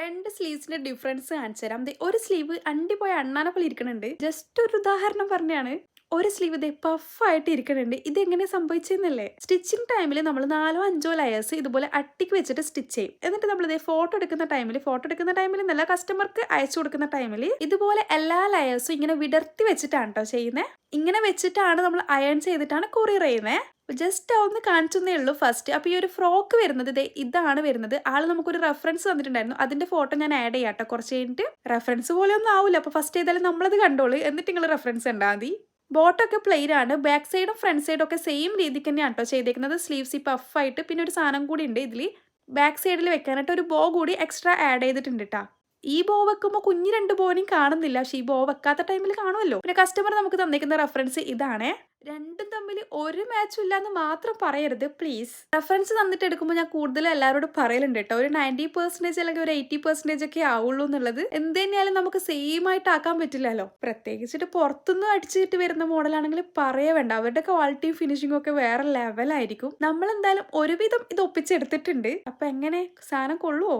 രണ്ട് സ്ലീവ്സിന്റെ ഡിഫറൻസ് കാണിച്ചു തരാം. ദേ ഒരു സ്ലീവ് അണ്ടി പോയ അണ്ണാനെ പോലെ ഇരിക്കണുണ്ട്. ജസ്റ്റ് ഒരു ഉദാഹരണം പറഞ്ഞാണ്. ഒരു സ്ലീവ് ഇതേ പഫായിട്ട് ഇരിക്കണുണ്ട്. ഇത് എങ്ങനെ സംഭവിച്ചെന്നല്ലേ? സ്റ്റിച്ചിങ് ടൈമിൽ നമ്മൾ 4-5 ലെയേഴ്സ് ഇതുപോലെ അട്ടിക്ക് വെച്ചിട്ട് സ്റ്റിച്ച് ചെയ്യും. എന്നിട്ട് നമ്മൾ ഇതേ ഫോട്ടോ എടുക്കുന്ന ടൈമിൽ എന്നല്ല, കസ്റ്റമർക്ക് അയച്ചു കൊടുക്കുന്ന ടൈമിൽ ഇതുപോലെ എല്ലാ ലെയേഴ്സും ഇങ്ങനെ വിടർത്തി വെച്ചിട്ടാണ് കേട്ടോ ചെയ്യുന്നത്. ഇങ്ങനെ വെച്ചിട്ടാണ് നമ്മൾ അയൺ ചെയ്തിട്ടാണ് കൊറിയർ ചെയ്യുന്നത്. ജസ്റ്റ് ഒന്ന് കാണിച്ചേ ഉള്ളൂ ഫസ്റ്റ്. അപ്പോൾ ഈ ഒരു ഫ്രോക്ക് വരുന്നത് ഇതാണ് വരുന്നത്. ആള് നമുക്കൊരു റെഫറൻസ് തന്നിട്ടുണ്ടായിരുന്നു. അതിന്റെ ഫോട്ടോ ഞാൻ ആഡ് ചെയ്യാട്ടോ കുറച്ച് കഴിഞ്ഞിട്ട്. റെഫറൻസ് പോലെ ഒന്നും ആവില്ല. അപ്പോൾ ഫസ്റ്റ് ഏതായാലും നമ്മളത് കണ്ടോളൂ, എന്നിട്ട് നിങ്ങൾ റെഫറൻസ് ഉണ്ടാ മതി. ബോട്ടൊക്കെ പ്ലെയിൻ ആണ്. ബാക്ക് സൈഡും ഫ്രണ്ട് സൈഡും ഒക്കെ സെയിം രീതിക്ക് തന്നെയാണ് കേട്ടോ ചെയ്തേക്കുന്നത്. സ്ലീവ്സ് ഈ പഫായിട്ട് പിന്നെ ഒരു സാധനം കൂടി ഉണ്ട് ഇതിൽ. ബാക്ക് സൈഡിൽ വെക്കാനായിട്ട് ഒരു ബോ കൂടി എക്സ്ട്രാ ആഡ് ചെയ്തിട്ടുണ്ട് കേട്ടോ. ഈ ബോ വെക്കുമ്പോൾ കുഞ്ഞ് 2 ബോനെയും കാണുന്നില്ല. പക്ഷേ ഈ ബോ വെക്കാത്ത ടൈമിൽ കാണുമല്ലോ. പിന്നെ കസ്റ്റമർ നമുക്ക് തന്നിരിക്കുന്ന റെഫറൻസ് ഇതാണ്. രണ്ടും തമ്മിൽ ഒരു മാച്ചും ഇല്ല എന്ന് മാത്രം പറയരുത് പ്ലീസ്. റെഫറൻസ് തന്നിട്ട് എടുക്കുമ്പോൾ ഞാൻ കൂടുതൽ എല്ലാവരോടും പറയലുണ്ട് കേട്ടോ. ഒരു 90% അല്ലെങ്കിൽ ഒരു 80% ഒക്കെ ആവുള്ളൂ എന്നുള്ളത്. എന്ത് തന്നെയാലും നമുക്ക് സെയിം ആയിട്ട് ആക്കാൻ പറ്റില്ലല്ലോ. പ്രത്യേകിച്ചിട്ട് പുറത്തുനിന്ന് അടിച്ചിട്ട് വരുന്ന മോഡലാണെങ്കിൽ പറയേ വേണ്ട. അവരുടെ ക്വാളിറ്റിയും ഫിനിഷിങ്ങും ഒക്കെ വേറെ ലെവലായിരിക്കും. നമ്മൾ എന്തായാലും ഒരുവിധം ഇത് ഒപ്പിച്ചെടുത്തിട്ടുണ്ട്. അപ്പൊ എങ്ങനെ സാധനം കൊള്ളുവോ?